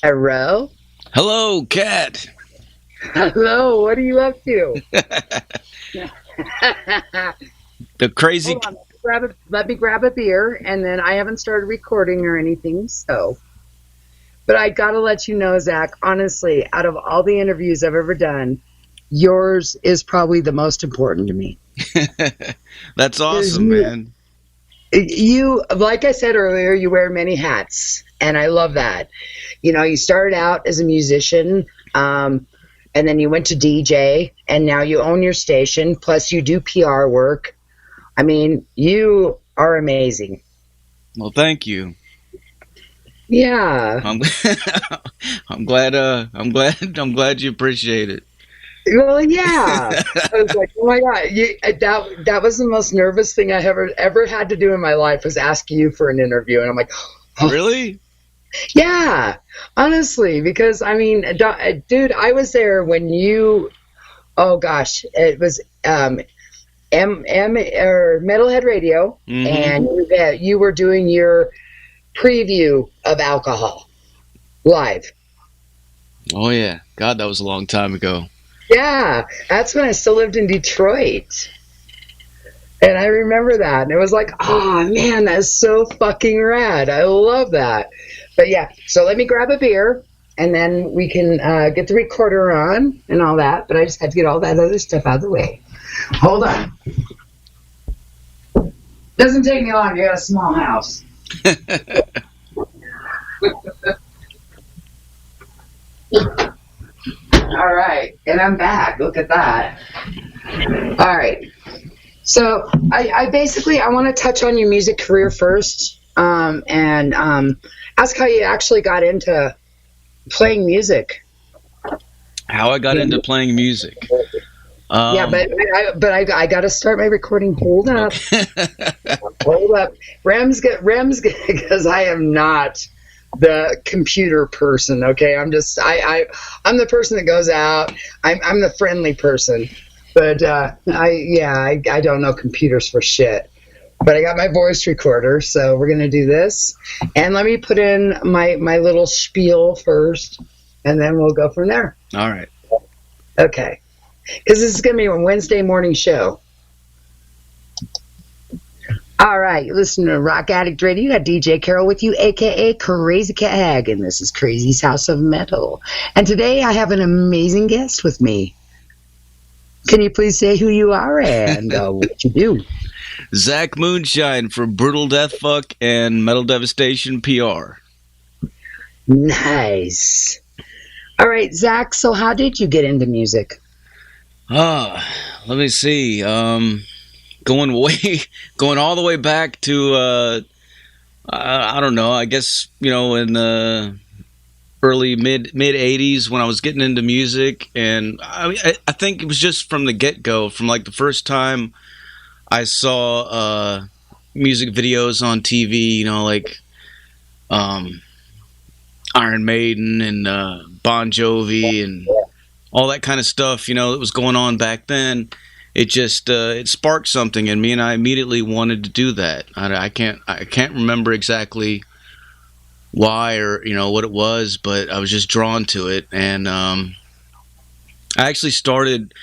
Hello? Hello, Cat. Hello, what are you up to? The crazy... Hold on, let me grab a beer, and then I haven't started recording or anything, so... But I gotta let you know, Zach, honestly, out of all the interviews I've ever done, yours is probably the most important to me. That's awesome, man. You, like I said earlier, you wear many hats, and I love that. You know, you started out as a musician, and then you went to DJ, and now you own your station, plus you do PR work. I mean, you are amazing. Well, thank you. Yeah. I'm glad you appreciate it. Well, yeah. I was like, oh my God, that was the most nervous thing I ever had to do in my life, was ask you for an interview. And I'm like, oh. Really? Yeah, honestly, because I mean, dude, I was there when you, oh gosh, it was Metalhead Radio, and you were doing your preview of Alcohol live. Oh yeah, God, that was a long time ago. Yeah, that's when I still lived in Detroit. And I remember that. And it was like, oh, man, that's so fucking rad. I love that. But, yeah, so let me grab a beer, and then we can get the recorder on and all that. But I just had to get all that other stuff out of the way. Hold on. Doesn't take me long. You got a small house. All right, and I'm back. Look at that. All right. So I basically, I want to touch on your music career first, and ask how you actually got into playing music. How I got into playing music. Yeah, but I got to start my recording. Hold up. Hold up. Rems, because I am not the computer person, okay? I'm I'm the person that goes out. I'm the friendly person, but I don't know computers for shit. But I got my voice recorder, so we're gonna do this. And let me put in my little spiel first, and then we'll go from there. All right. Okay. Because this is gonna be a Wednesday morning show. All right, you're listening to Rock Addict Radio. You got DJ Carol with you, a.k.a. Crazy Cat Hag, and this is Crazy's House of Metal. And today I have an amazing guest with me. Can you please say who you are and what you do? Zach Moonshine from Brutal Death Fuck and Metal Devastation PR. Nice. All right, Zach, so how did you get into music? Let me see. Going all the way back to I don't know. I guess in the early mid 80s when I was getting into music, and I think it was just from the get go, from like the first time I saw music videos on TV. Like Iron Maiden and Bon Jovi and all that kind of stuff. That was going on back then. It just it sparked something in me, and I immediately wanted to do that. I can't remember exactly why or what it was, but I was just drawn to it, and I actually started.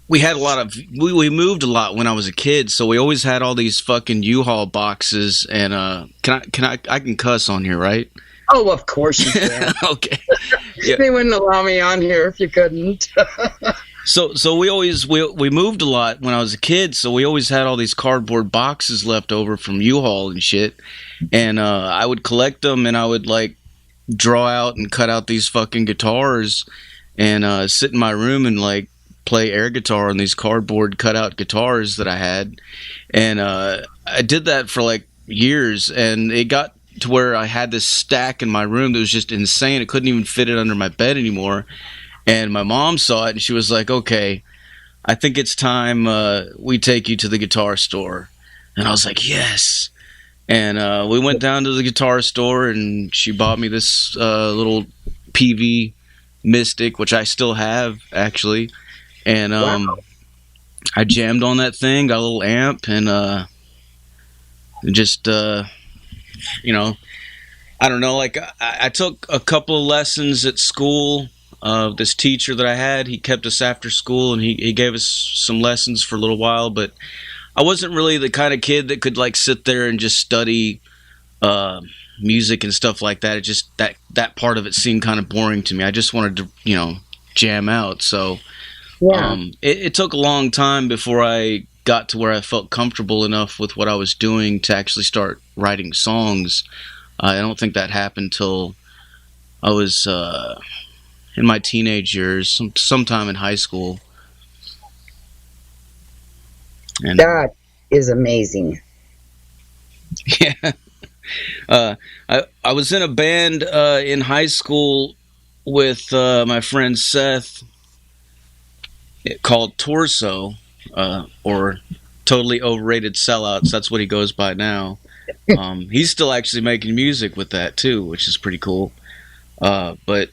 We had we moved a lot when I was a kid, so we always had all these fucking U-Haul boxes. And I can cuss on here, right? Oh, of course you can. Okay. Yeah. They wouldn't allow me on here if you couldn't. So we moved a lot when I was a kid, so we always had all these cardboard boxes left over from U-Haul and shit. And I would collect them, and I would like draw out and cut out these fucking guitars and sit in my room and like play air guitar on these cardboard cutout guitars that I had. And I did that for like years, and it got to where I had this stack in my room that was just insane. I couldn't even fit it under my bed anymore. And my mom saw it, and she was like, okay, I think it's time we take you to the guitar store. And I was like, yes. And we went down to the guitar store, and she bought me this little PV Mystic, which I still have, actually. And Wow. I jammed on that thing, got a little amp, and just I don't know, like I took a couple of lessons at school. This teacher that I had, he kept us after school, and he gave us some lessons for a little while, but I wasn't really the kind of kid that could like sit there and just study music and stuff like that. It just that part of it seemed kind of boring to me. I just wanted to, you know, jam out. So it took a long time before I got to where I felt comfortable enough with what I was doing to actually start writing songs. I don't think that happened till I was in my teenage years, sometime in high school. And that is amazing. Yeah. I was in a band in high school with my friend Seth called Torso, or Totally Overrated Sellouts. That's what he goes by now. He's still actually making music with that too, which is pretty cool. But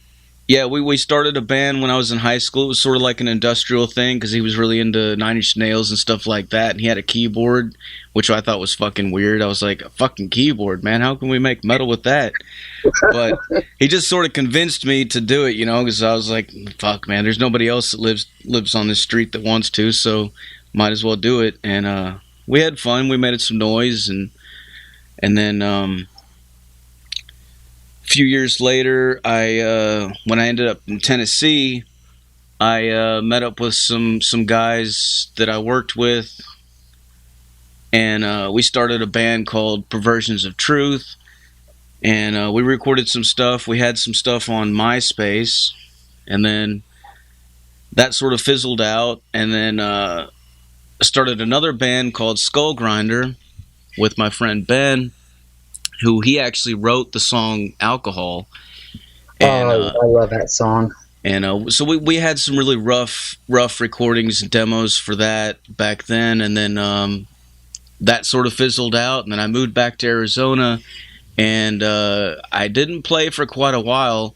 yeah, we started a band when I was in high school. It was sort of like an industrial thing because he was really into Nine Inch Nails and stuff like that. And he had a keyboard, which I thought was fucking weird. I was like, a fucking keyboard, man. How can we make metal with that? But he just sort of convinced me to do it, you know, because I was like, fuck, man, there's nobody else that lives on this street that wants to, so might as well do it. And we had fun. We made some noise, and then few years later, when I ended up in Tennessee, I met up with some guys that I worked with, and we started a band called Perversions of Truth, and we recorded some stuff. We had some stuff on MySpace, and then that sort of fizzled out, and then I started another band called Skull Grinder with my friend Ben, who he actually wrote the song Alcohol. And, I love that song. And so we had some really rough recordings and demos for that back then, and then that sort of fizzled out, and then I moved back to Arizona, and I didn't play for quite a while.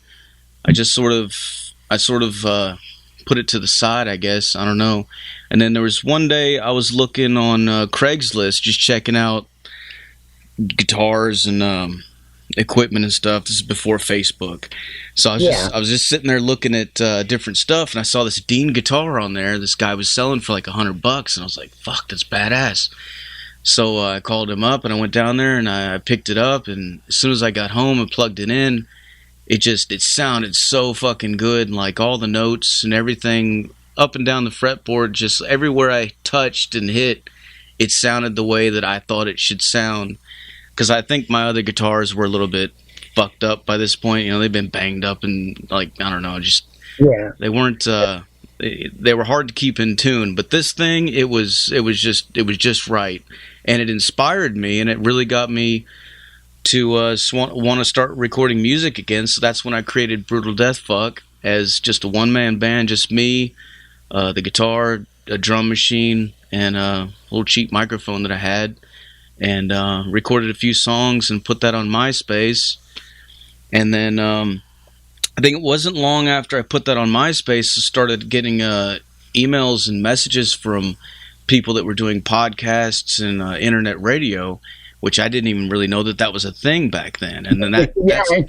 I sort of put it to the side, I guess. I don't know. And then there was one day I was looking on Craigslist, just checking out guitars and equipment and stuff. This is before Facebook, so I was just sitting there looking at different stuff, and I saw this Dean guitar on there. This guy was selling for like $100, and I was like, "Fuck, that's badass." So I called him up, and I went down there, and I picked it up. And as soon as I got home and plugged it in, it sounded so fucking good, and like all the notes and everything up and down the fretboard, just everywhere I touched and hit, it sounded the way that I thought it should sound. Because I think my other guitars were a little bit fucked up by this point. You know, they've been banged up and, like, I don't know, just they weren't. They were hard to keep in tune. But this thing, it was just right, and it inspired me, and it really got me to want to start recording music again. So that's when I created Brutal Death Fuck as just a one-man band, just me, the guitar, a drum machine, and a little cheap microphone that I had. And recorded a few songs and put that on MySpace. And then I think it wasn't long after I put that on MySpace, I started getting emails and messages from people that were doing podcasts and internet radio, which I didn't even really know that was a thing back then. And then I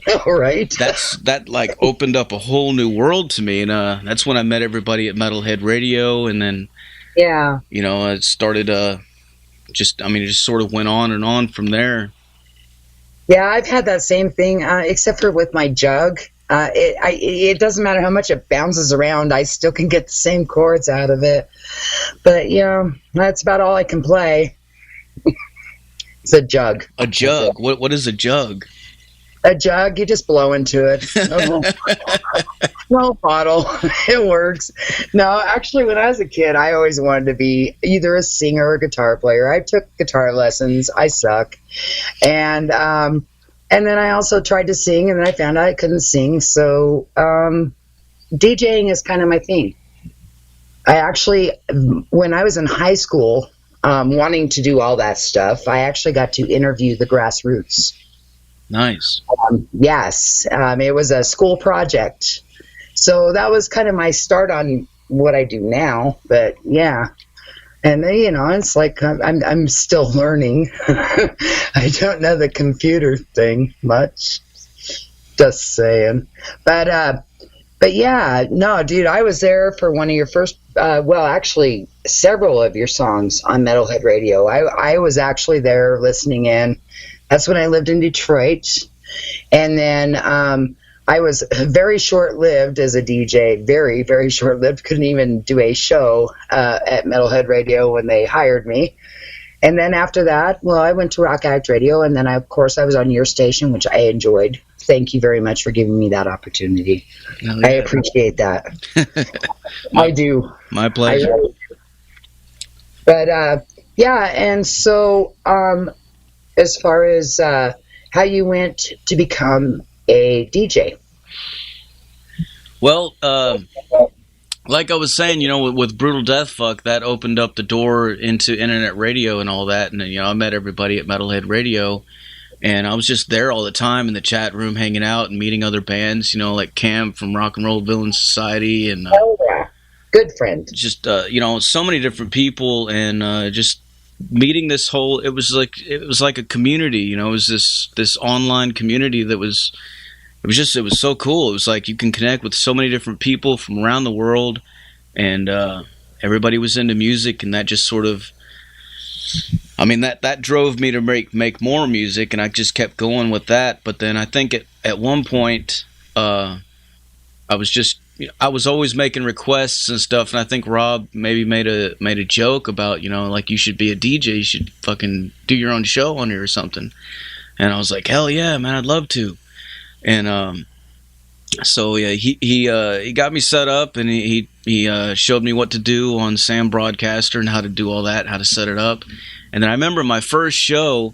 know, right? That like opened up a whole new world to me, and that's when I met everybody at Metalhead Radio, and then you know, it started it just sort of went on and on from there. Yeah, I've had that same thing, except for with my jug. It doesn't matter how much it bounces around, I still can get the same chords out of it. But, yeah, that's about all I can play. It's a jug. A jug? What is a jug? A jug, you just blow into it. No bottle. It works. No, actually, when I was a kid, I always wanted to be either a singer or a guitar player. I took guitar lessons. I suck. And then I also tried to sing, and then I found out I couldn't sing. So DJing is kind of my thing. I actually, when I was in high school, wanting to do all that stuff, I actually got to interview the Grassroots. Nice. Yes. It was a school project. So that was kind of my start on what I do now. But yeah. And you know, it's like I'm still learning. I don't know the computer thing much. Just saying. But yeah, no, dude, I was there for one of your first, actually, several of your songs on Metalhead Radio. I was actually there listening in. That's when I lived in Detroit. And then I was very short-lived as a DJ, very, very short-lived. Couldn't even do a show at Metalhead Radio when they hired me. And then after that, well, I went to Rock Addict Radio, and then, of course, I was on your station, which I enjoyed. Thank you very much for giving me that opportunity. Oh, yeah. I appreciate that. I do. My pleasure. But, yeah, and so as far as how you went to become a DJ. Well, like I was saying, you know, with Brutal Death Fuck, that opened up the door into internet radio and all that. And, you know, I met everybody at Metalhead Radio. And I was just there all the time in the chat room hanging out and meeting other bands, you know, like Cam from Rock and Roll Villain Society. And yeah. Good friend. Just, you know, so many different people and just meeting this whole, it was like a community, you know, it was this online community that was so cool. It was like you can connect with so many different people from around the world and everybody was into music and that just sort of, I mean, that drove me to make more music, and I just kept going with that. But then I think at one point, I was always making requests and stuff, and I think Rob maybe made a joke about, you know, like you should be a DJ, you should fucking do your own show on here or something. And I was like, hell yeah, man, I'd love to. And so yeah, he got me set up, and he showed me what to do on Sam Broadcaster and how to do all that, how to set it up. And then I remember my first show,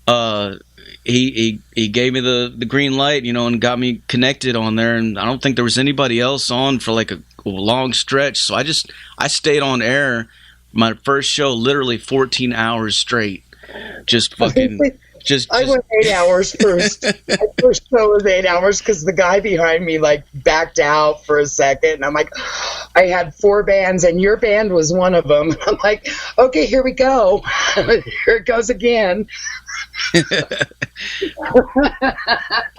he gave me the green light, you know, and got me connected on there. And I don't think there was anybody else on for like a long stretch. So I stayed on air my first show literally 14 hours straight. Just fucking... I went 8 hours first. My first show was 8 hours because the guy behind me like backed out for a second, and I'm like, I had 4 bands, and your band was one of them. I'm like, okay, here we go. Here it goes again.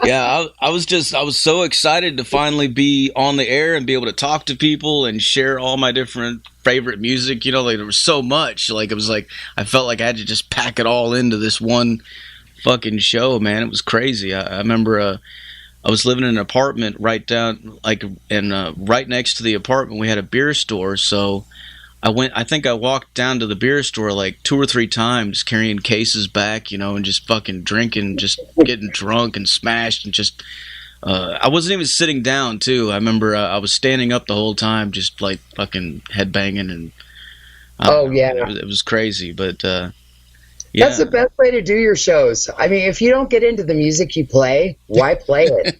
Yeah, I was so excited to finally be on the air and be able to talk to people and share all my different favorite music. You know, like there was so much. Like it was like I felt like I had to just pack it all into this one fucking show, man. It was crazy. I remember I was living in an apartment right down like and right next to the apartment we had a beer store. So I think I walked down to the beer store like 2 or 3 times carrying cases back, you know, and just fucking drinking, just getting drunk and smashed and just I wasn't even sitting down too. I remember I was standing up the whole time, just like fucking headbanging and yeah, it was crazy, but yeah. That's the best way to do your shows. I mean, if you don't get into the music you play, why play it?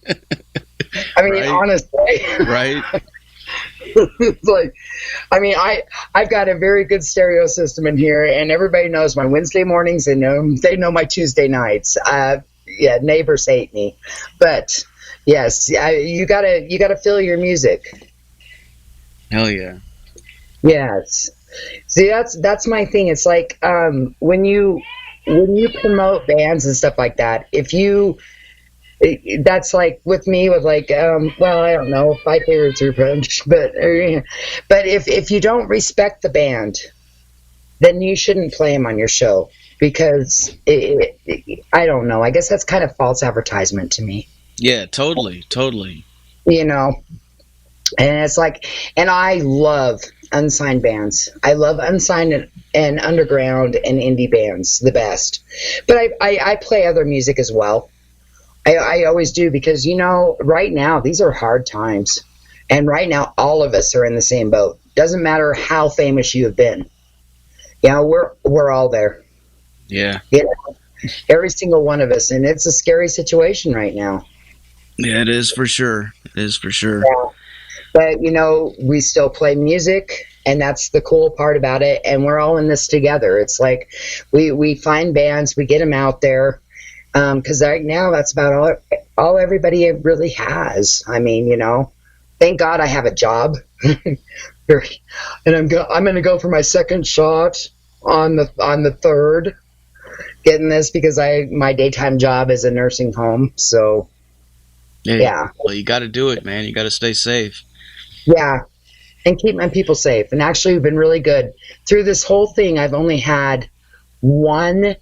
I mean, right. Honestly. Right. It's like, I mean, I've got a very good stereo system in here, and everybody knows my Wednesday mornings, and they know my Tuesday nights. Yeah, neighbors hate me, but yes, you gotta feel your music. Hell yeah. Yes. See, that's my thing. It's like when you promote bands and stuff like that. That's like with me with like well, I don't know, 5 favorites or punch, but if you don't respect the band, then you shouldn't play them on your show because I don't know. I guess that's kind of false advertisement to me. Yeah, totally. You know, and it's like, and I love unsigned bands. I love unsigned and underground and indie bands the best. But I play other music as well. I always do because, you know, right now, these are hard times. And right now, all of us are in the same boat. Doesn't matter how famous you have been. You know, we're all there. Yeah. You know, every single one of us. And it's a scary situation right now. Yeah, it is for sure. Yeah. But, you know, we still play music, and that's the cool part about it. And we're all in this together. It's like we find bands, we get them out there. Because right now, that's about all everybody really has. I mean, you know, thank God I have a job. And I'm going to go for my second shot on the 3rd, getting this because my daytime job is a nursing home. So, Yeah. Well, you got to do it, man. You got to stay safe. Yeah. And keep my people safe. And actually, we've been really good. Through this whole thing, I've only had one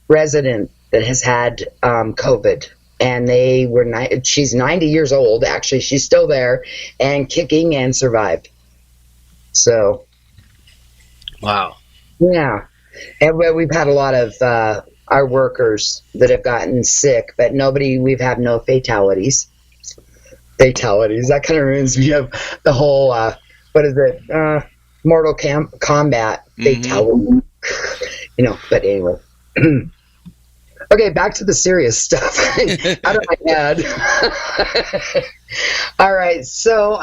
resident that has had COVID. And she's 90 years old. Actually, she's still there and kicking and survived. So. Wow. Yeah. And we've had a lot of our workers that have gotten sick, but we've had no fatalities. Fatalities. That kind of reminds me of the whole, what is it? Mortal Kombat fatality. But anyway. Okay, back to the serious stuff. Out of my head. All right. So,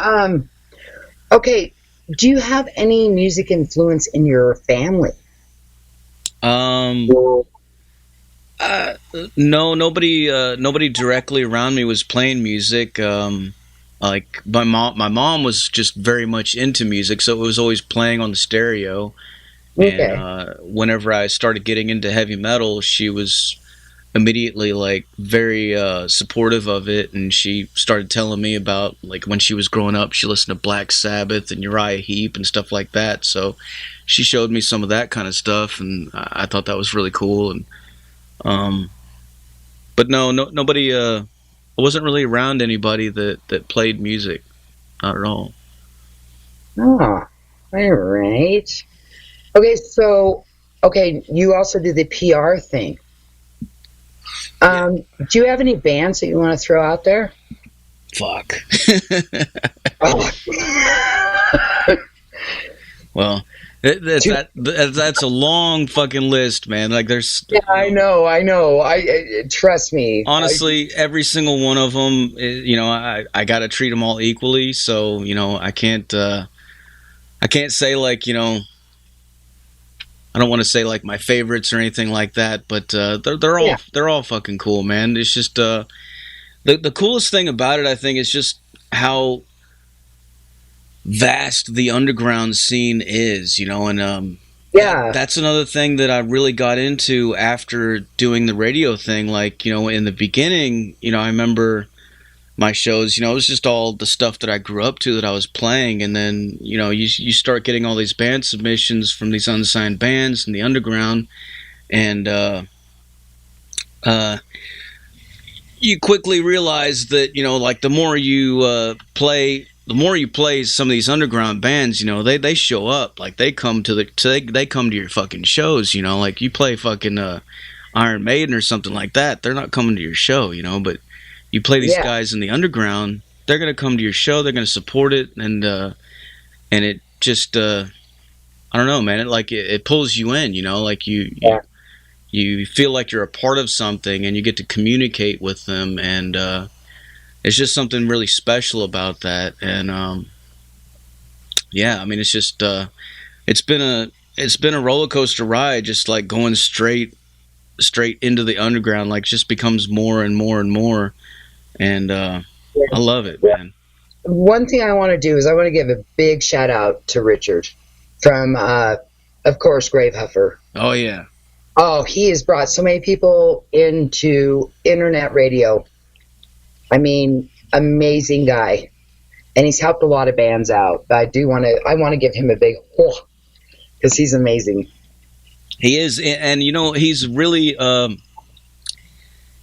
okay. Do you have any music influence in your family? No, nobody directly around me was playing music. Like my mom was just very much into music, so it was always playing on the stereo. Okay. And whenever I started getting into heavy metal, she was immediately like very supportive of it, and she started telling me about like when she was growing up, she listened to Black Sabbath and Uriah Heep and stuff like that. So she showed me some of that kind of stuff, and I thought that was really cool. And but nobody. I wasn't really around anybody that played music, not at all. Oh, all right. Okay, so you also do the PR thing. Do you have any bands that you want to throw out there? Fuck. Well, that's a long fucking list, man. Like there's. Yeah, I know. I trust me. Honestly, every single one of them, I got to treat them all equally. So I can't say like I don't want to say like my favorites or anything like that, but they're all fucking cool, man. It's just the coolest thing about it, I think, is just how vast the underground scene is, and that's another thing that I really got into after doing the radio thing. Like, in the beginning, I remember my shows, it was just all the stuff that I grew up to that I was playing, and then you start getting all these band submissions from these unsigned bands in the underground, and you quickly realize that like the more you play some of these underground bands, they show up, like they come to your fucking shows, like you play fucking Iron Maiden or something like that, they're not coming to your show, but you play these guys in the underground, they're going to come to your show, they're going to support it, and it just, I don't know, man, it pulls you in, like you feel like you're a part of something, and you get to communicate with them, and it's just something really special about that, and I mean, it's just, it's been a roller coaster ride, just like going straight into the underground, like just becomes more and more and more. And I love it, man. One thing I want to do is I want to give a big shout out to Richard from, of course, Gravehuffer. Oh, yeah. Oh, he has brought so many people into internet radio. I mean, amazing guy. And he's helped a lot of bands out. But I want to give him a big because he's amazing. He is. And he's really,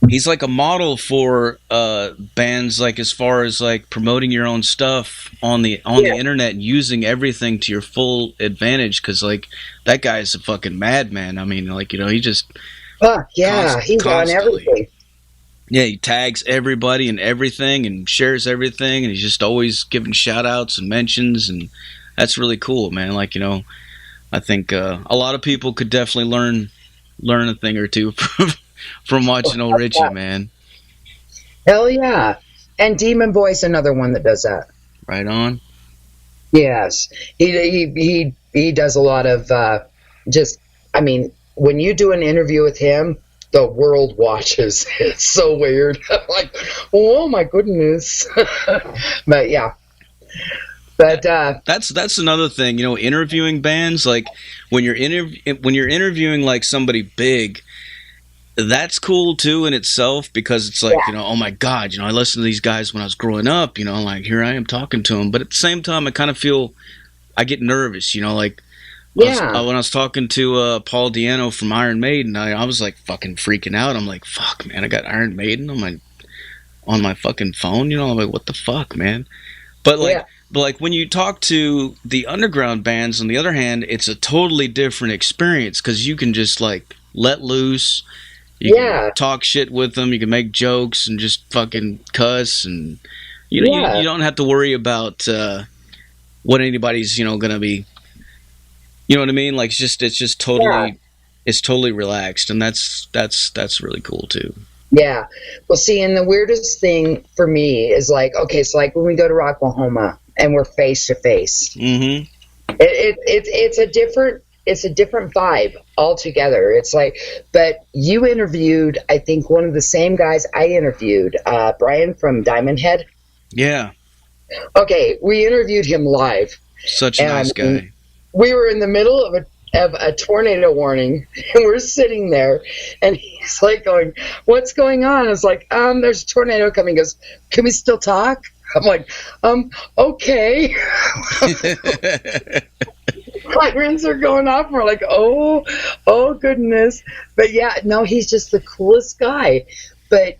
he's like a model for bands, like as far as like promoting your own stuff on the internet and using everything to your full advantage, because like that guy's a fucking madman. I mean, like he just he's on everything. Yeah, he tags everybody and everything and shares everything, and he's just always giving shout outs and mentions, and that's really cool, man. Like I think a lot of people could definitely learn a thing or two from watching old Richie, man. Hell yeah. And Demon Boy's another one that does that. Right on. Yes. He does a lot of I mean, when you do an interview with him, the world watches. It's so weird. I'm like, oh my goodness. But yeah. But that's another thing, interviewing bands, like when you're interviewing like somebody big, that's cool too in itself, because it's like, oh my God, I listened to these guys when I was growing up, like here I am talking to them. But at the same time, I kind of feel, I get nervous, like when I was talking to Paul Diano from Iron Maiden, I was like fucking freaking out. I'm like, fuck, man, I got Iron Maiden on my fucking phone, I'm like, what the fuck, man? But like when you talk to the underground bands, on the other hand, it's a totally different experience, because you can just like let loose. You can talk shit with them. You can make jokes and just fucking cuss, and you don't have to worry about what anybody's gonna be. You know what I mean? Like it's just totally it's totally relaxed, and that's really cool too. Yeah. Well, see, and the weirdest thing for me is like, okay, so like when we go to Rocklahoma and we're face to face, it's a different vibe altogether. It's like, but you interviewed, I think, one of the same guys I interviewed, Brian from Diamond Head. Yeah. Okay, we interviewed him live. Such a nice guy. We were in the middle of a tornado warning, and we're sitting there, and he's like going, "What's going on?" I was like, there's a tornado coming. He goes, "Can we still talk?" I'm like, okay. Sirens are going off. We're like, oh goodness. But yeah, no, he's just the coolest guy. But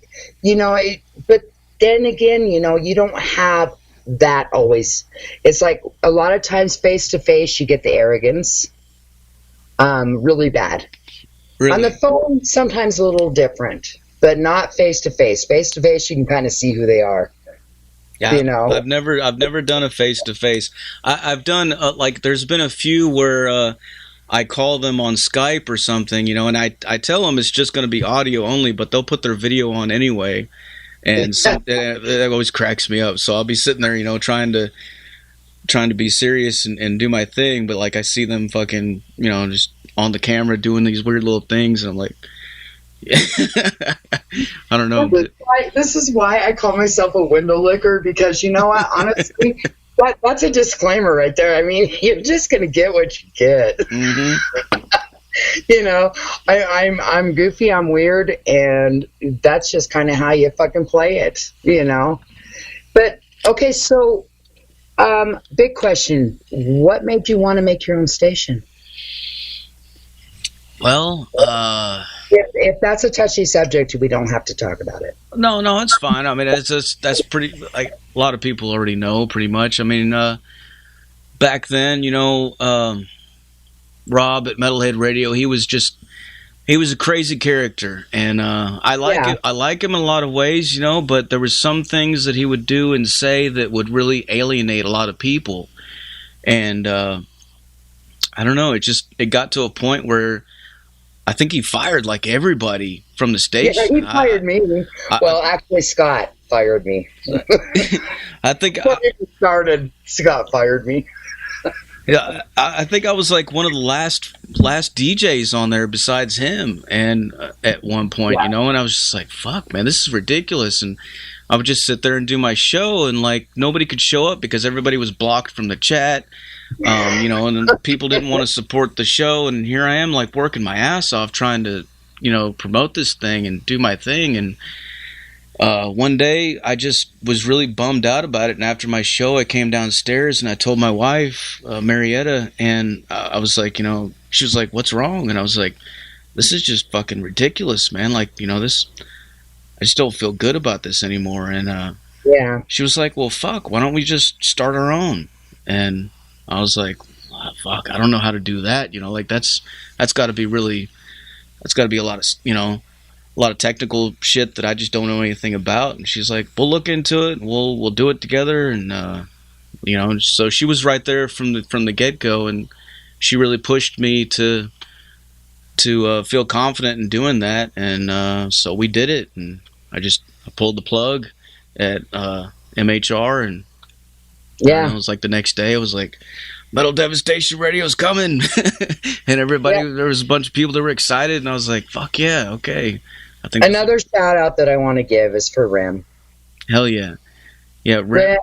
but then again, you don't have that always. It's like a lot of times face to face, you get the arrogance, really bad. Really? On the phone, sometimes a little different, but not face to face. Face to face, you can kind of see who they are. Yeah, I've never done a face to face. I've done like there's been a few where I call them on Skype or something, and I tell them it's just going to be audio only, but they'll put their video on anyway, and so, that always cracks me up. So I'll be sitting there, trying to be serious and do my thing, but like I see them fucking, just on the camera doing these weird little things, and I'm like. I don't know. This is why I call myself a window licker, because you know what? Honestly, that's a disclaimer right there. I mean, you're just gonna get what you get. Mm-hmm. I'm goofy, I'm weird, and that's just kind of how you fucking play it. But okay, so big question: what made you want to make your own station? Well, if that's a touchy subject, we don't have to talk about it. No, it's fine. I mean, that's pretty. Like a lot of people already know, pretty much. I mean, back then, Rob at Metalhead Radio, he was a crazy character, and I like him in a lot of ways, But there was some things that he would do and say that would really alienate a lot of people, and I don't know. It got to a point where. I think he fired like everybody from the station. Yeah, he fired me. Actually, Scott fired me. I think Scott fired me. Yeah, I think I was like one of the last DJs on there besides him, and at one point, and I was just like, "Fuck, man, this is ridiculous." And I would just sit there and do my show, and like nobody could show up because everybody was blocked from the chat. And then people didn't want to support the show, and here I am like working my ass off trying to, promote this thing and do my thing. And one day I just was really bummed out about it. And after my show, I came downstairs and I told my wife, Marietta, and I was like, she was like, "What's wrong?" And I was like, "This is just fucking ridiculous, man. Like, this, I just don't feel good about this anymore." And she was like, "Well, fuck, why don't we just start our own?" And I was like, oh, fuck, I don't know how to do that. Like that's got to be a lot of technical shit that I just don't know anything about. And she's like, we'll look into it. And we'll do it together. And, so she was right there from the get go. And she really pushed me to feel confident in doing that. And, so we did it. And I pulled the plug at, MHR, and it was like the next day, it was like, Metal Devastation Radio's coming. And everybody, there was a bunch of people that were excited, and I was like, fuck yeah, okay. I think another shout out that I want to give is for Rim. Hell yeah. Yeah, Rim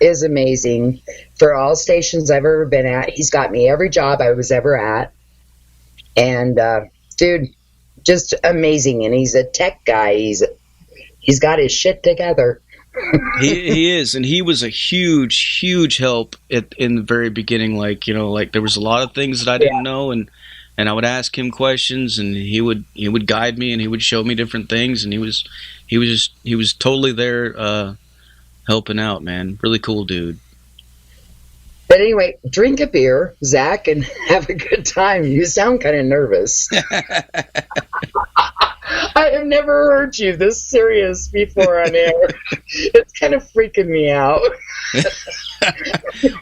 is amazing. For all stations I've ever been at, he's got me every job I was ever at. And, dude, just amazing. And he's a tech guy. He's got his shit together. he is, and he was a huge help in the very beginning. Like, you know, like there was a lot of things that I didn't know, and I would ask him questions, and he would guide me, and he would show me different things, and he was totally there, helping out, man. Really cool dude. But anyway, drink a beer, Zach, and have a good time. You sound kind of nervous. I have never heard you this serious before on air. It's kind of freaking me out.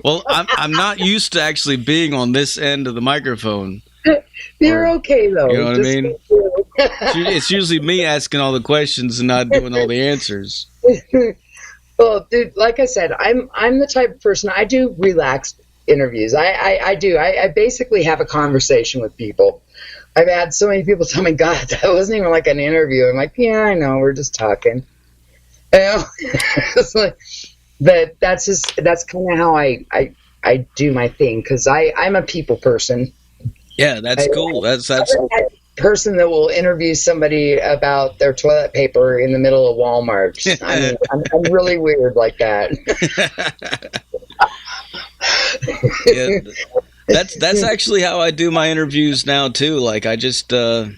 Well, I'm not used to actually being on this end of the microphone. You're okay, though. You know what I mean? It's usually me asking all the questions and not doing all the answers. Well, dude, like I said, I'm the type of person, I do relaxed interviews. I do. I basically have a conversation with people. I've had so many people tell me, God, that wasn't even like an interview. I'm like, yeah, I know, we're just talking. You know? It's like, but that's kind of how I do my thing, because I'm a people person. Yeah, that's cool. That's that person that will interview somebody about their toilet paper in the middle of Walmart. I mean, I'm really weird like that. Yeah, that's actually how I do my interviews now too. Like I just I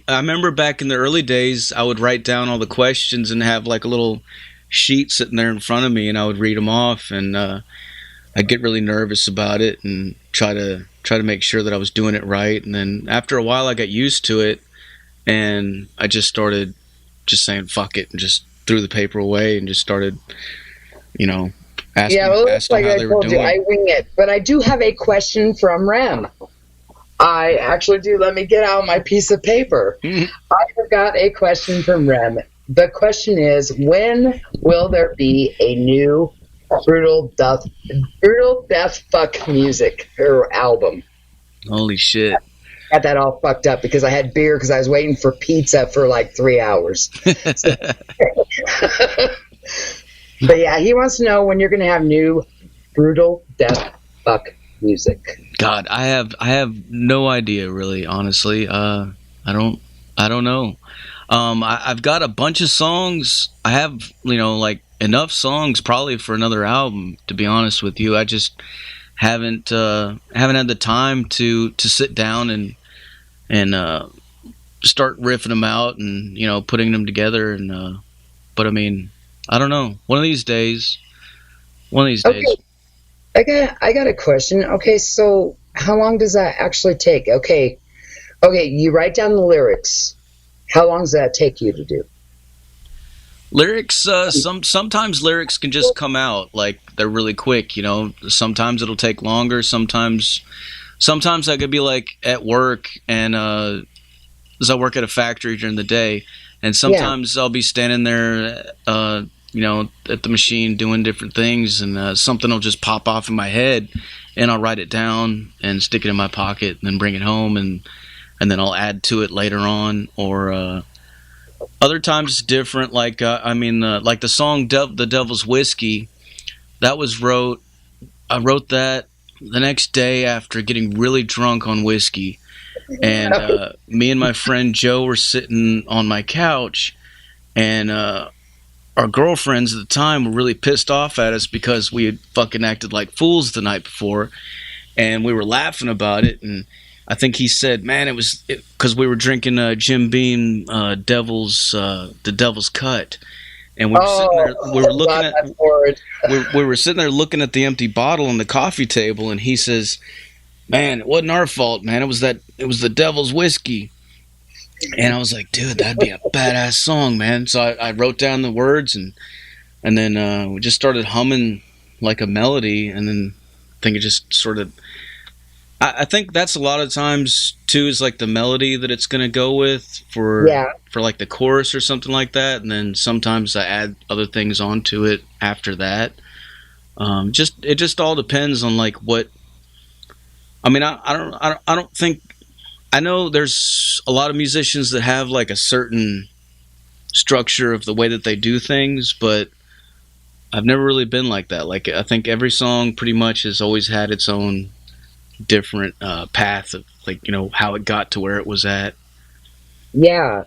remember back in the early days, I would write down all the questions and have like a little sheet sitting there in front of me, and I would read them off, and I'd get really nervous about it and try to make sure that I was doing it right. And then after a while, I got used to it, and I just started just saying fuck it and just threw the paper away and just started, you know, asking, like how I they were told doing. you, I wing it. But I do have a question from Rem. I actually do. Let me get out my piece of paper. Mm-hmm. I got a question from Rem. The question is, when will there be a new Brutal Death Fuck music or album? Holy shit. Got that all fucked up because I had beer because I was waiting for pizza for like 3 hours. But yeah, he wants to know when you're going to have new Brutal Death Fuck music. God, I have no idea, really, honestly. I don't know. I've got a bunch of songs. I have, you know, like enough songs probably for another album, to be honest with you. I just haven't had the time to sit down and start riffing them out and, you know, putting them together. And but I mean, I don't know. One of these days. Okay. I got a question. Okay, so how long does that actually take? Okay, you write down the lyrics. How long does that take you to do? Lyrics, sometimes lyrics can just come out like they're really quick, you know. Sometimes it'll take longer. Sometimes I could be like at work, and because I work at a factory during the day, and sometimes I'll be standing there, you know, at the machine doing different things, and something will just pop off in my head, and I'll write it down and stick it in my pocket, and then bring it home, and then I'll add to it later on, or other times it's different. Like like the song "The Devil's Whiskey," I wrote that the next day after getting really drunk on whiskey, and me and my friend Joe were sitting on my couch, and our girlfriends at the time were really pissed off at us because we had fucking acted like fools the night before, and we were laughing about it. And I think he said, "Man, it was because we were drinking Jim Beam the Devil's Cut," and we were sitting there. We were sitting there looking at the empty bottle on the coffee table, and he says, "Man, it wasn't our fault, man. It was the Devil's Whiskey." And I was like, "Dude, that'd be a badass song, man." So I wrote down the words, and then we just started humming like a melody, and then I think it just sort of. I think that's a lot of times too, is like the melody that it's going to go with for like the chorus or something like that, and then sometimes I add other things onto it after that. It just all depends on like what. I mean, I don't think. I know there's a lot of musicians that have like a certain structure of the way that they do things, but I've never really been like that. Like I think every song pretty much has always had its own different path of, like, you know, how it got to where it was at. Yeah.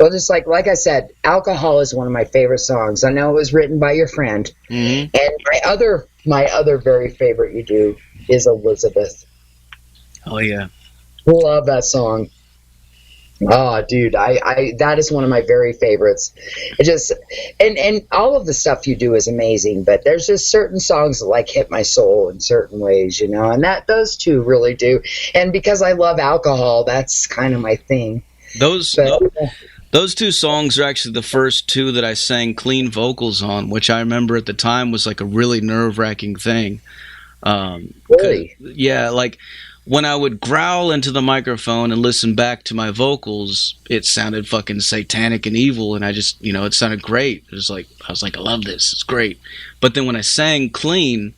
Well, just like I said, Alcohol is one of my favorite songs. I know it was written by your friend. Mm-hmm. And my other very favorite you do is Elizabeth. Oh, yeah. Love that song. Oh, dude, I that is one of my very favorites. It just, and all of the stuff you do is amazing, but there's just certain songs that like hit my soul in certain ways, you know, and that those two really do. And because I love Alcohol, that's kind of my thing. Those two songs are actually the first two that I sang clean vocals on, which I remember at the time was like a really nerve-wracking thing. Really? Yeah, like when I would growl into the microphone and listen back to my vocals, it sounded fucking satanic and evil, and I just, you know, it sounded great. It was like, I was like, I love this, it's great. But then when I sang clean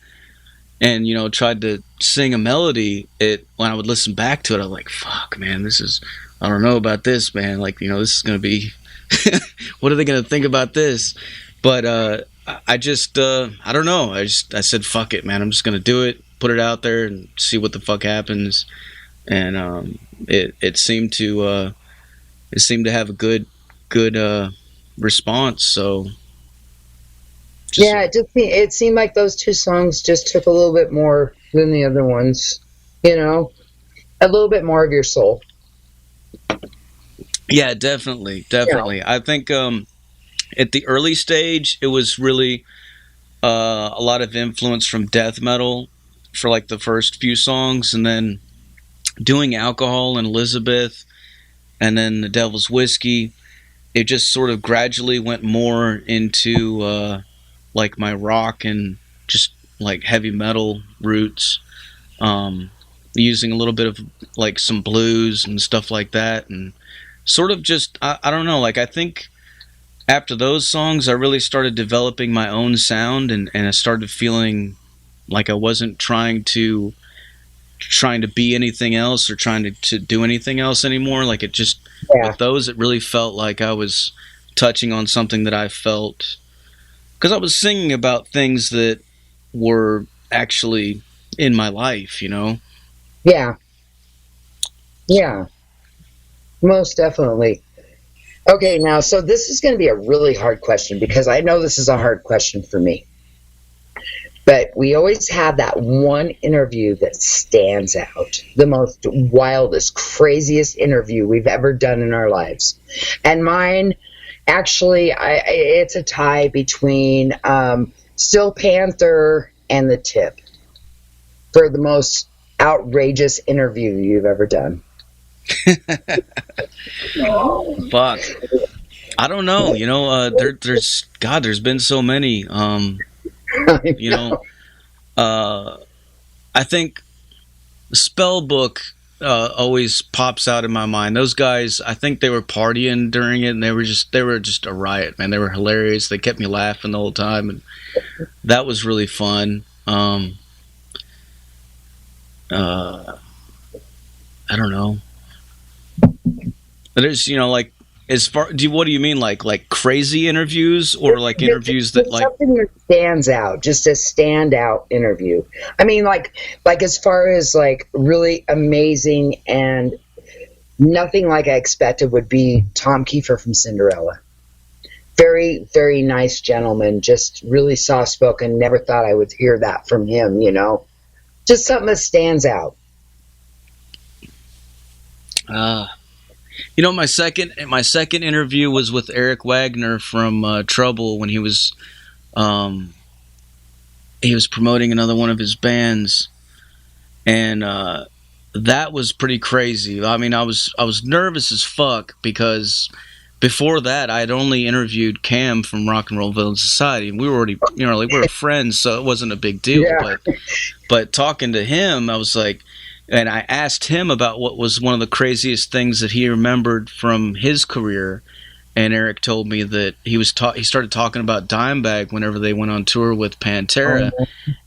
and, you know, tried to sing a melody, when I would listen back to it, I was like, fuck, man, this is, I don't know about this, man. Like, you know, this is going to be, what are they going to think about this? But I just, I don't know. I said, fuck it, man. I'm just going to do it, put it out there and see what the fuck happens. And it seemed to have a good response. So yeah, it seemed like those two songs just took a little bit more than the other ones, you know, a little bit more of your soul. Yeah, definitely. Yeah. I think at the early stage, it was really a lot of influence from death metal for like the first few songs, and then doing Alcohol and Elizabeth, and then The Devil's Whiskey. It just sort of gradually went more into like my rock and just like heavy metal roots, using a little bit of like some blues and stuff like that, and sort of just, I don't know, like I think after those songs I really started developing my own sound, and I started feeling like I wasn't trying to be anything else or trying to do anything else anymore. Like it just, with those, it really felt like I was touching on something that I felt, because I was singing about things that were actually in my life, you know? Yeah. Yeah. Most definitely. Okay, now, so this is going to be a really hard question, because I know this is a hard question for me. But we always have that one interview that stands out, the most wildest, craziest interview we've ever done in our lives. And mine, actually, it's a tie between Steel Panther and The Tip for the most outrageous interview you've ever done. Fuck. I don't know. You know, there's been so many. You know, I think Spellbook always pops out in my mind. Those guys, I think they were partying during it, and they were just a riot, man. They were hilarious. They kept me laughing the whole time, and that was really fun. I don't know. There's, you know, like, as far, what do you mean, like crazy interviews, or like interviews that like something that stands out, just a standout interview? I mean, like as far as like really amazing and nothing like I expected would be Tom Kiefer from Cinderella. Very, very nice gentleman, just really soft spoken. Never thought I would hear that from him, you know. Just something that stands out. You know, my second interview was with Eric Wagner from Trouble, when he was promoting another one of his bands, and that was pretty crazy. I mean, I was nervous as fuck, because before that I had only interviewed Cam from Rock and Roll Villain Society, and we were already, you know, like, we were friends, so it wasn't a big deal. Yeah. But talking to him, I was like, and I asked him about what was one of the craziest things that he remembered from his career, and Eric told me that he started talking about Dimebag whenever they went on tour with Pantera,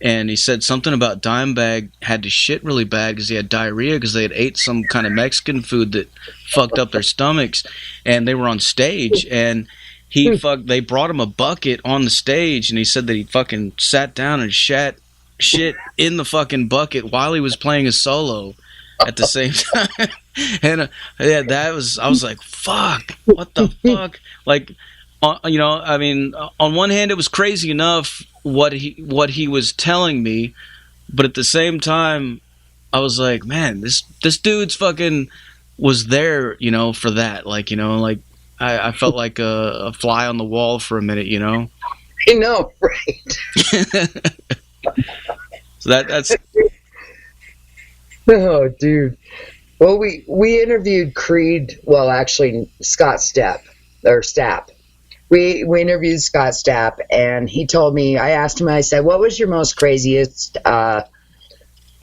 and he said something about Dimebag had to shit really bad because he had diarrhea because they had ate some kind of Mexican food that fucked up their stomachs, and they were on stage, and they brought him a bucket on the stage, and he said that he fucking sat down and shit in the fucking bucket while he was playing his solo. at the same time. And yeah, I was like, fuck, what the fuck? Like, you know, I mean, on one hand, it was crazy enough what he was telling me, but at the same time, I was like, man, this dude's fucking was there, you know, for that. Like, you know, like I felt like a fly on the wall for a minute, you know. I know, right? So that's. Oh, dude. Well, we interviewed Creed. Well, actually, Scott Stapp. We interviewed Scott Stapp, and he told me. I asked him. I said, "What was your most craziest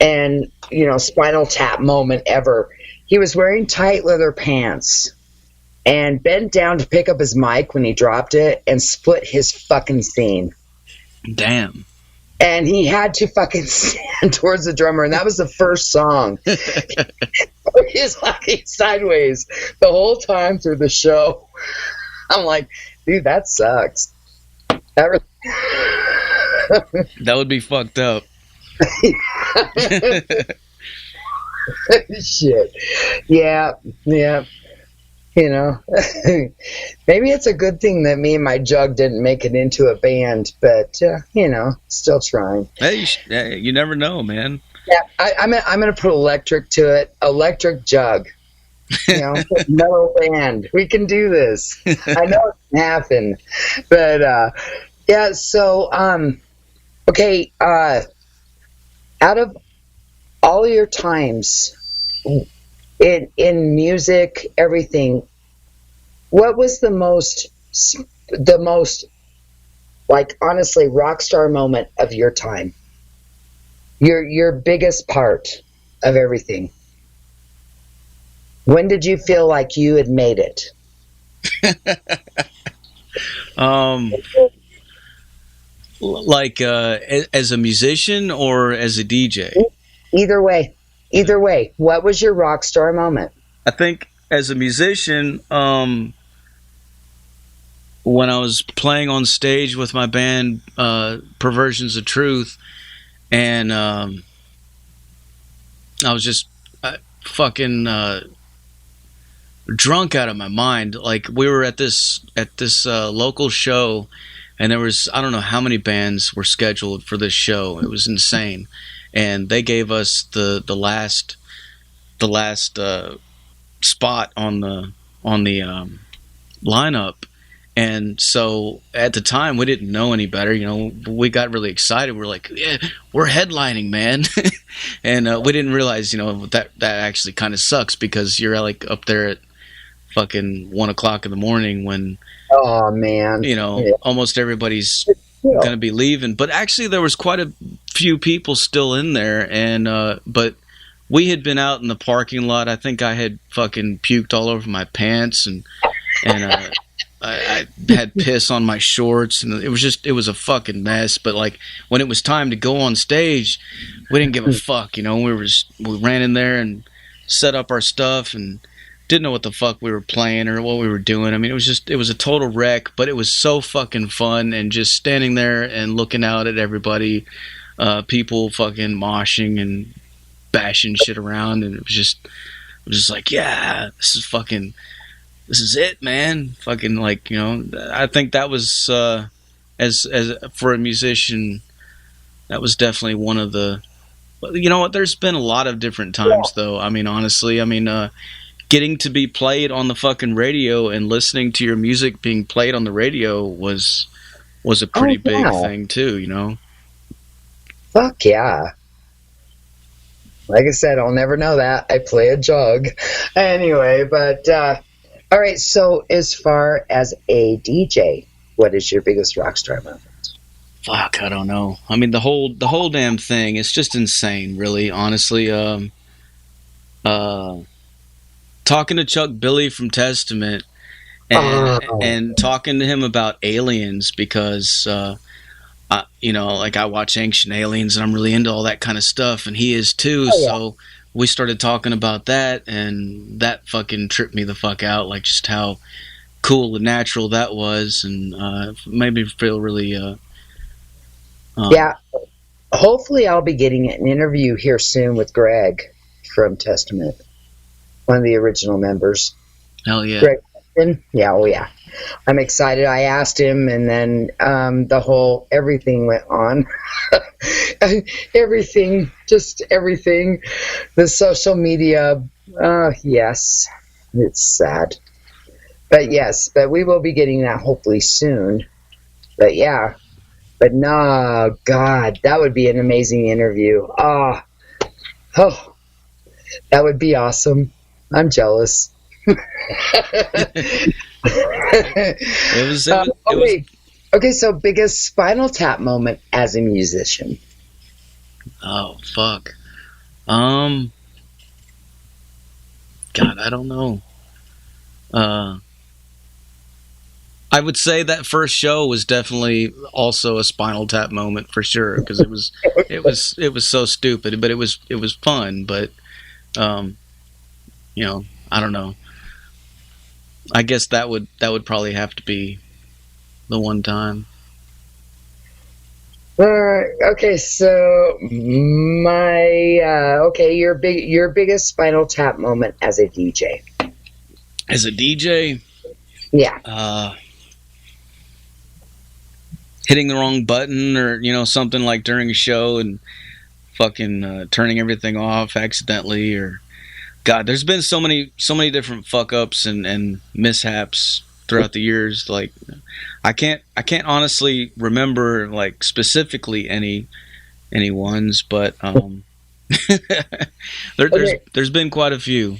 and Spinal Tap moment ever?" He was wearing tight leather pants and bent down to pick up his mic when he dropped it and split his fucking scene. Damn. And he had to fucking stand towards the drummer, and that was the first song. He's like sideways the whole time through the show. I'm like, dude, that sucks. That would be fucked up. Shit. Yeah. You know, maybe it's a good thing that me and my jug didn't make it into a band, but still trying. Hey, you never know, man. Yeah, I'm gonna put electric to it. Electric jug. Metal band. We can do this. I know it can happen, but yeah. So okay. Out of all your times in music, everything, what was the most like, honestly, rock star moment of your time? Your biggest part of everything. When did you feel like you had made it? Like as a musician or as a DJ? Either way. What was your rock star moment? I think as a musician, when I was playing on stage with my band, Perversions of Truth, and I was just fucking drunk out of my mind. Like, we were at this local show, and there was, I don't know how many bands were scheduled for this show. It was insane. And they gave us the last spot on the lineup, and so at the time we didn't know any better. We got really excited. We're like, yeah, we're headlining, man. And we didn't realize that actually kind of sucks, because you're like up there at fucking 1 o'clock in the morning when, oh man, almost everybody's gonna be leaving. But actually there was quite a few people still in there, and but we had been out in the parking lot. I think I had fucking puked all over my pants, and I had piss on my shorts, and it was a fucking mess. But like, when it was time to go on stage, we didn't give a fuck. We ran in there and set up our stuff and didn't know what the fuck we were playing or what we were doing. I mean, it was a total wreck, but it was so fucking fun, and just standing there and looking out at everybody, people fucking moshing and bashing shit around, and it was just like, yeah, this is it, man. Fucking, like, I think that was as for a musician, that was definitely one of the. You know what? There's been a lot of different times, though. I mean, honestly, getting to be played on the fucking radio and listening to your music being played on the radio was a pretty big thing too, Fuck yeah. Like I said, I'll never know that. I play a jug. Anyway, but all right, so as far as a DJ, what is your biggest rock star moment? Fuck, I don't know. I mean, the whole damn thing, it's just insane, really, honestly. Talking to Chuck Billy from Testament and talking to him about aliens, because I watch Ancient Aliens and I'm really into all that kind of stuff, and he is too. So we started talking about that, and that fucking tripped me the fuck out, like just how cool and natural that was, and made me feel really yeah. Hopefully I'll be getting an interview here soon with Greg, from Testament, one of the original members. Hell yeah. Greg, yeah, oh yeah. I'm excited. I asked him, and then the whole everything went on. Everything, just everything. The social media, yes, it's sad. But yes, but we will be getting that hopefully soon. But yeah, but no, God, that would be an amazing interview. Oh, that would be awesome. I'm jealous. Okay, so biggest Spinal Tap moment as a musician. Oh fuck. God, I don't know. I would say that first show was definitely also a Spinal Tap moment for sure, because it was so stupid, but it was fun. But I don't know. I guess that would probably have to be the one time. Okay, so your biggest Spinal Tap moment as a DJ. As a DJ, yeah. Hitting the wrong button, or something like during a show and fucking turning everything off accidentally, or God, there's been so many different fuck ups and mishaps throughout the years. Like, I can't honestly remember like specifically any ones, but there's been quite a few.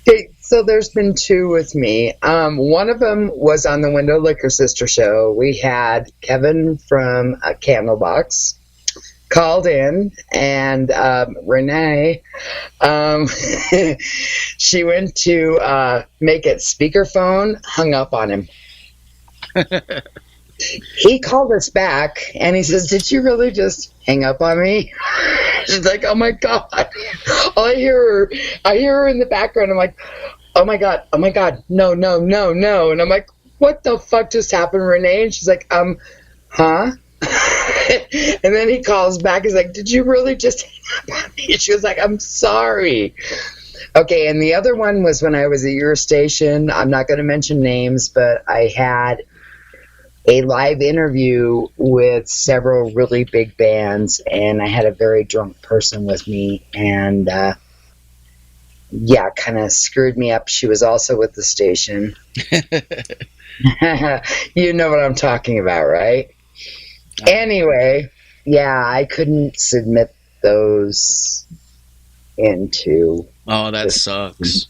Okay, so there's been two with me. One of them was on the Window Liquor Sister show. We had Kevin from Candlebox called in, and Renee, she went to make it speakerphone, hung up on him. He called us back, and he says, "Did you really just hang up on me?" She's like, "Oh my God." I hear her in the background. I'm like, oh my God, no. And I'm like, what the fuck just happened, Renee? And she's like, huh? And then he calls back. He's like, "Did you really just hang up on me?" And she was like, "I'm sorry." Okay, and the other one was when I was at your station. I'm not going to mention names, but I had a live interview with several really big bands, and I had a very drunk person with me, and kind of screwed me up. She was also with the station. You know what I'm talking about, right? Anyway, I couldn't submit those into... Oh, that sucks.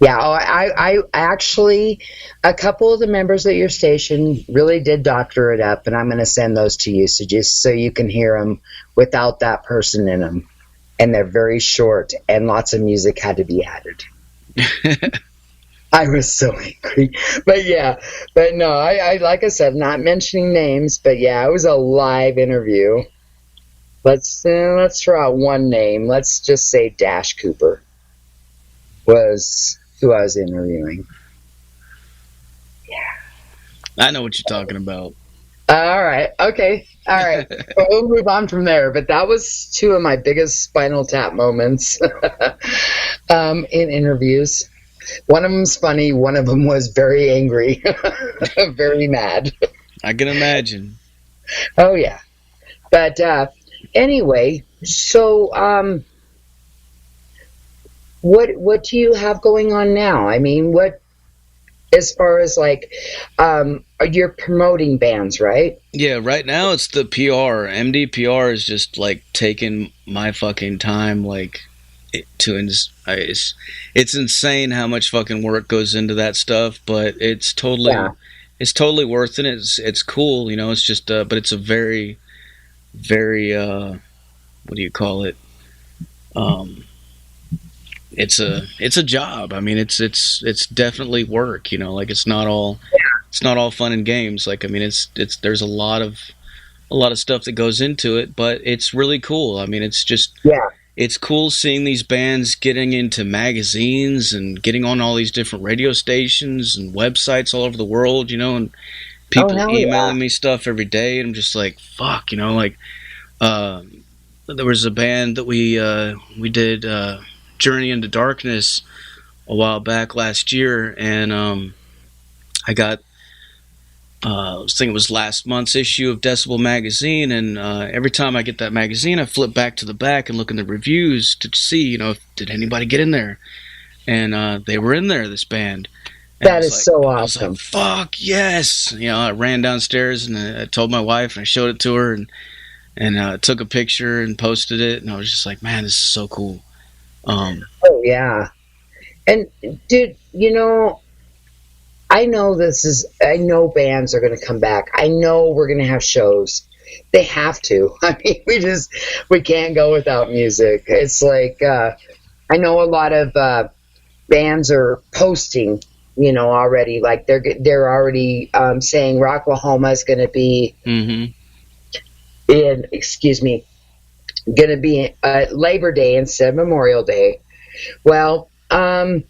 Yeah, I actually, a couple of the members at your station really did doctor it up, and I'm going to send those to you so you can hear them without that person in them. And they're very short, and lots of music had to be added. I was so angry. But no, I like I said, not mentioning names, but it was a live interview. Let's throw out one name. Let's just say Dash Cooper was who I was interviewing. Yeah. I know what you're talking about. All right. Okay. All right. Well, we'll move on from there. But that was two of my biggest Spinal Tap moments in interviews. One of them's funny. One of them was very angry, very mad. I can imagine. Oh, yeah. But anyway, so what do you have going on now? I mean, as far as like, you're promoting bands, right? Yeah, right now it's the PR. MDPR is just like taking my fucking time, like it's insane how much fucking work goes into that stuff, but it's totally worth it. It's cool, it's just but it's a very, very what do you call it? It's a job. I mean, it's definitely work, like it's not all fun and games. Like, I mean, there's a lot of stuff that goes into it, but it's really cool. I mean, it's just, it's cool seeing these bands getting into magazines and getting on all these different radio stations and websites all over the world, and people emailing me stuff every day. And I'm just like, fuck, there was a band that we did Journey into Darkness a while back last year, and I got I think it was last month's issue of Decibel magazine, and every time I get that magazine, I flip back to the back and look in the reviews to see, did anybody get in there? And they were in there, this band. And that is so awesome. I was like, fuck yes! I ran downstairs and I told my wife, and I showed it to her, and took a picture and posted it, and I was just like, man, this is so cool. Oh yeah, and dude, I know bands are going to come back. I know we're going to have shows. They have to. I mean, we can't go without music. It's like, I know a lot of bands are posting, already. Like they're already saying Rocklahoma is going to be going to be Labor Day instead of Memorial Day. Well, I'm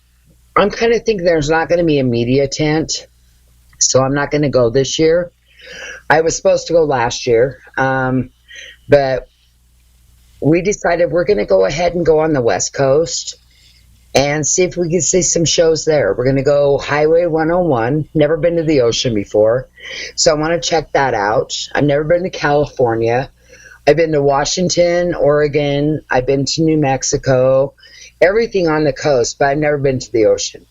kind of thinking there's not going to be a media tent, so I'm not going to go this year. I was supposed to go last year, but we decided we're going to go ahead and go on the West Coast and see if we can see some shows there. We're going to go Highway 101. Never been to the ocean before, so I want to check that out. I've never been to California. I've been to Washington, Oregon. I've been to New Mexico. Everything on the coast, but I've never been to the ocean.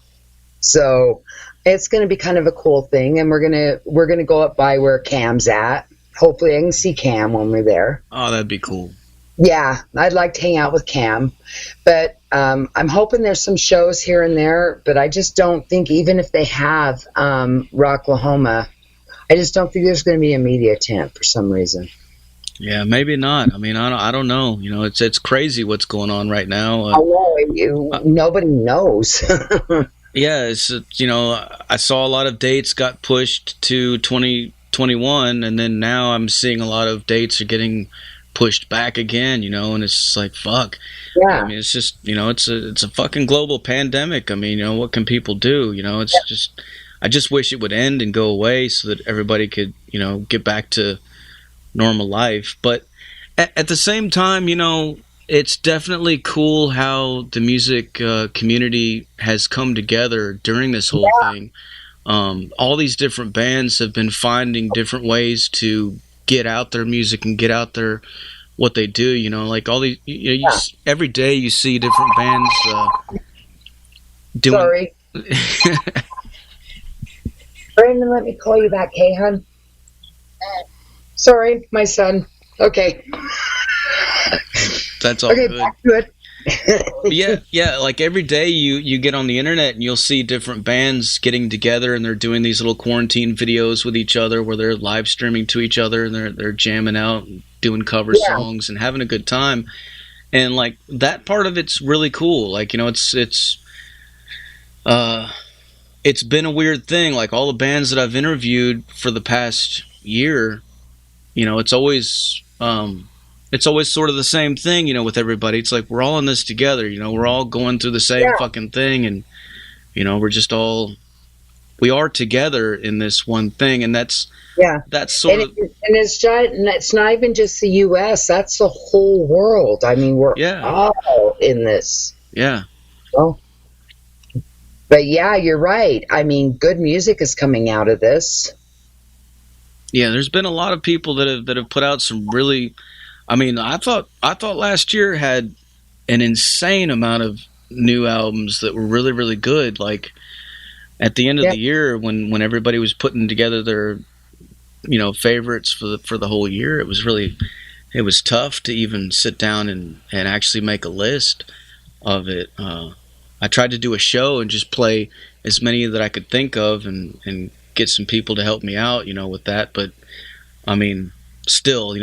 So it's going to be kind of a cool thing, and we're gonna go up by where Cam's at. Hopefully I can see Cam when we're there. Oh, that'd be cool. Yeah, I'd like to hang out with Cam. But I'm hoping there's some shows here and there, but I just don't think, even if they have Rocklahoma, I just don't think there's going to be a media tent for some reason. Yeah, maybe not. I mean, I don't know. It's crazy what's going on right now. I know. Nobody knows. Yeah, it's I saw a lot of dates got pushed to 2021, and then now I'm seeing a lot of dates are getting pushed back again. And it's just like, fuck. Yeah. I mean, it's just it's a fucking global pandemic. I mean, what can people do? It's just, I just wish it would end and go away so that everybody could get back to normal life. But at the same time, it's definitely cool how the music community has come together during this whole thing. All these different bands have been finding different ways to get out their music and get out their what they do. Like all these, every day you see different bands doing. Sorry, Brandon, let me call you back, hey, hon. Sorry, my son. Okay. That's all good. Back to it. yeah. Like every day you get on the internet and you'll see different bands getting together and they're doing these little quarantine videos with each other where they're live streaming to each other and they're jamming out and doing cover songs and having a good time. And like that part of it's really cool. Like, it's been a weird thing. Like all the bands that I've interviewed for the past year, it's always sort of the same thing, with everybody. It's like we're all in this together, we're all going through the same fucking thing, and we are together in this one thing, and that's sort of, and it's not even just the U.S. That's the whole world. I mean, we're all in this. Yeah. Oh. But yeah, you're right. I mean, good music is coming out of this. Yeah, there's been a lot of people that have put out some really. I mean, I thought last year had an insane amount of new albums that were really, really good. Like at the end of the year, when everybody was putting together their favorites for the whole year, it was tough to even sit down and actually make a list of it. I tried to do a show and just play as many that I could think of and get some people to help me out, with that. But I mean, still,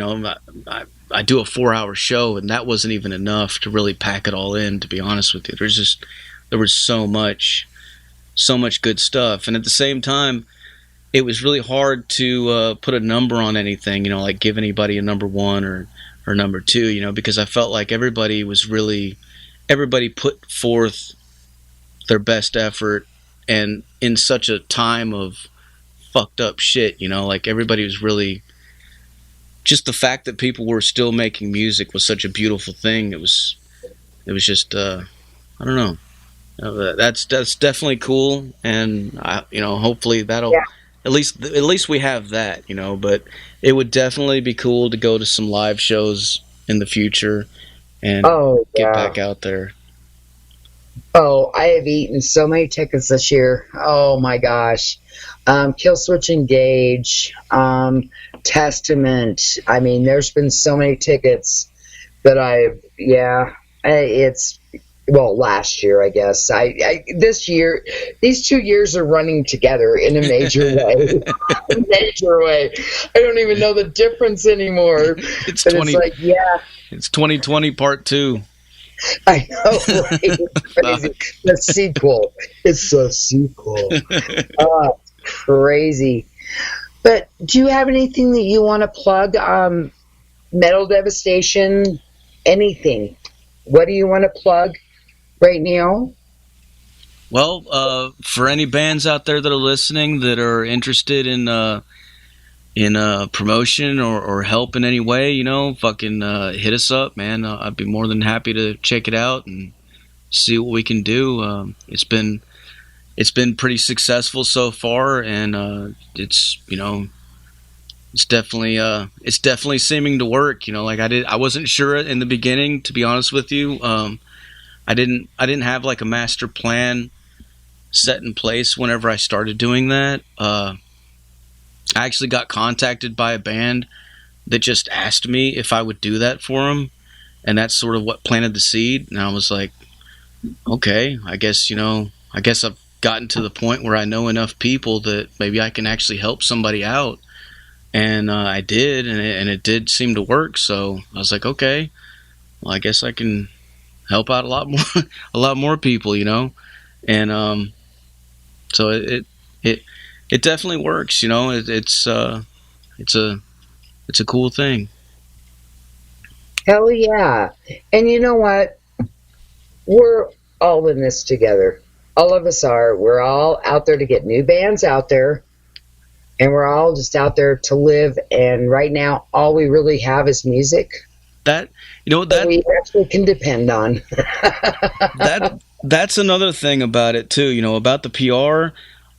I do a 4-hour show, and that wasn't even enough to really pack it all in, to be honest with you. There was so much good stuff. And at the same time, it was really hard to put a number on anything, like give anybody a number one or number two, because I felt like everybody put forth their best effort, and in such a time of fucked up shit, like everybody was really just the fact that people were still making music was such a beautiful thing. It was just I don't know. That's definitely cool, and hopefully that'll at least we have that, But it would definitely be cool to go to some live shows in the future and get back out there. Oh, I have eaten so many tickets this year. Oh my gosh. Killswitch Engage, Testament. I mean, there's been so many tickets that last year, I guess. This year, these 2 years are running together in a major way. I don't even know the difference anymore. It's 2020 part 2. I know, right? It's crazy. The sequel. It's a sequel. Crazy. But do you have anything that you want to plug? Metal Devastation? Anything? What do you want to plug right now? Well, for any bands out there that are listening that are interested in promotion or help in any way, fucking hit us up, man. I'd be more than happy to check it out and see what we can do. It's been pretty successful so far, and it's definitely seeming to work. I wasn't sure in the beginning, to be honest with you. I didn't have like a master plan set in place whenever I started doing that. I actually got contacted by a band that just asked me if I would do that for them, and that's sort of what planted the seed. And I was like, okay, I guess I've gotten to the point where I know enough people that maybe I can actually help somebody out. And I did, and it did seem to work. So I was like, okay, well, I guess I can help out a lot more people, And so it definitely works, It's a cool thing. Hell yeah. And you know what? We're all in this together. All of us are. We're all out there to get new bands out there. And we're all just out there to live. And right now, all we really have is music. That we actually can depend on. That's another thing about it too, about the PR.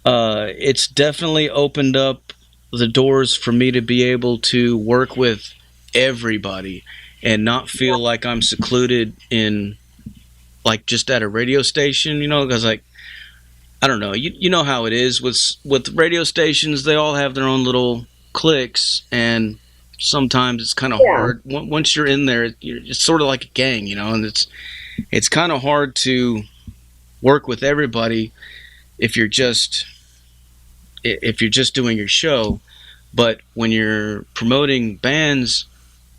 It's definitely opened up the doors for me to be able to work with everybody and not feel like I'm secluded in, like, just at a radio station, because, like, I don't know, you know how it is with radio stations. They all have their own little cliques, and sometimes it's kind of hard. Once you're in there, it's sort of like a gang, and it's kind of hard to work with everybody if you're just doing your show. But when you're promoting bands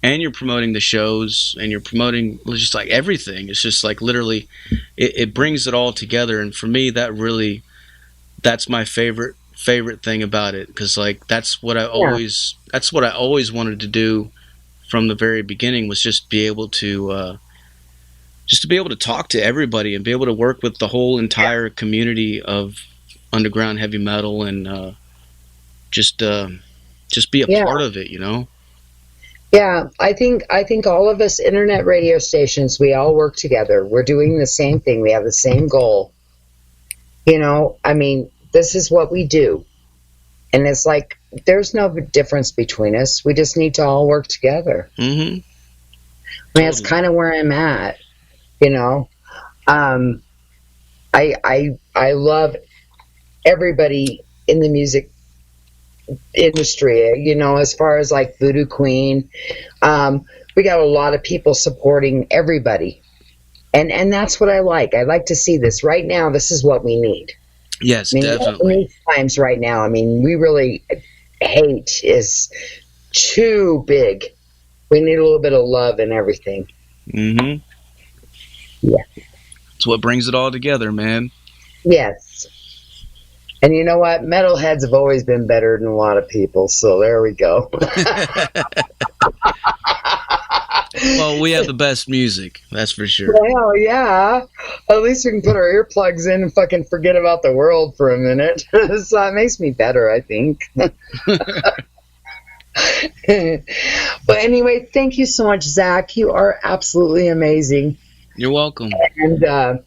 and you're promoting the shows and you're promoting just like everything, it's just like literally it brings it all together. And for me, that's my favorite thing about it, because like that's what I always wanted to do from the very beginning, was just be able to talk to everybody and be able to work with the whole entire community of underground heavy metal, and just be a part of it, Yeah, I think all of us internet radio stations, we all work together. We're doing the same thing. We have the same goal. I mean, this is what we do. And it's like, there's no difference between us. We just need to all work together. Mm-hmm. I mean, that's kind of where I'm at, I love everybody in the music industry, as far as like Voodoo Queen. We got a lot of people supporting everybody. And that's what I like. I like to see this. Right now, this is what we need. Yes, definitely. These times right now, I mean, we really, hate is too big. We need a little bit of love and everything. Mm-hmm. Yeah. It's what brings it all together, man. Yes. And you know what? Metalheads have always been better than a lot of people, so there we go. Well, we have the best music, that's for sure. Well, yeah. At least we can put our earplugs in and fucking forget about the world for a minute. So it makes me better, I think. But anyway, thank you so much, Zach. You are absolutely amazing. You're welcome. And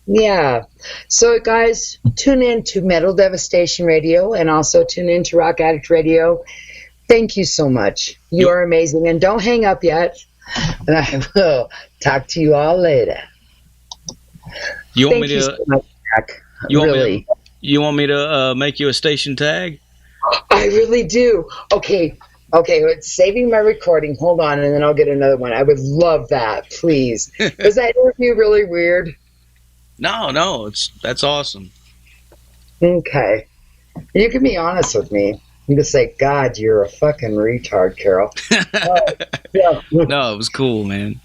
yeah. So, guys, tune in to Metal Devastation Radio and also tune in to Rock Addict Radio. Thank you so much. You are amazing. And don't hang up yet. And I will talk to you all later. You want Thank me to? You so much, Zach. You want me to make you a station tag? I really do. Okay, it's saving my recording. Hold on, and then I'll get another one. I would love that, please. Was that interview really weird? No, that's awesome. Okay. You can be honest with me. You can say, God, you're a fucking retard, Carol. Yeah. No, it was cool, man.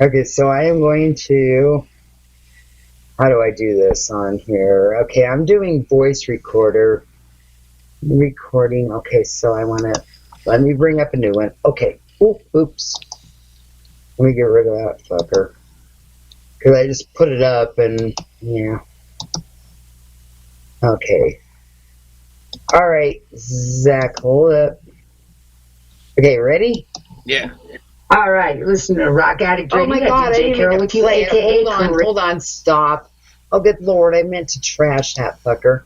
Okay, so I am going to... How do I do this on here? Okay, I'm doing voice recording. Okay, so I want to... Let me bring up a new one. Okay. Oops. Let me get rid of that fucker. Because I just put it up and... Yeah. Okay. All right, Zach, hold up. Okay, ready? Yeah. All right, listen to Rock Addict Radio. Oh my God, DJ Carol with you, AKA. Hold on, stop. Oh, good Lord, I meant to trash that fucker.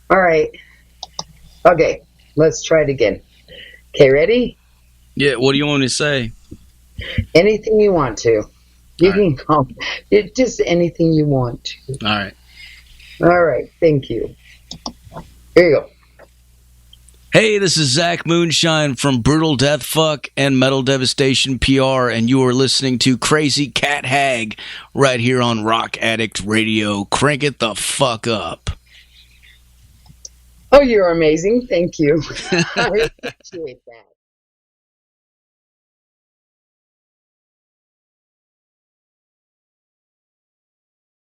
All right. Okay, let's try it again. Okay, ready? Yeah, what do you want me to say? Anything you want to. You can call it just anything you want to. All right. All right, thank you. Here you go. Hey, this is Zach Moonshine from Brutal Death Fuck and Metal Devastation PR, and you are listening to Crazy Cat Hag right here on Rock Addict Radio. Crank it the fuck up. Oh, you're amazing. Thank you. I appreciate that.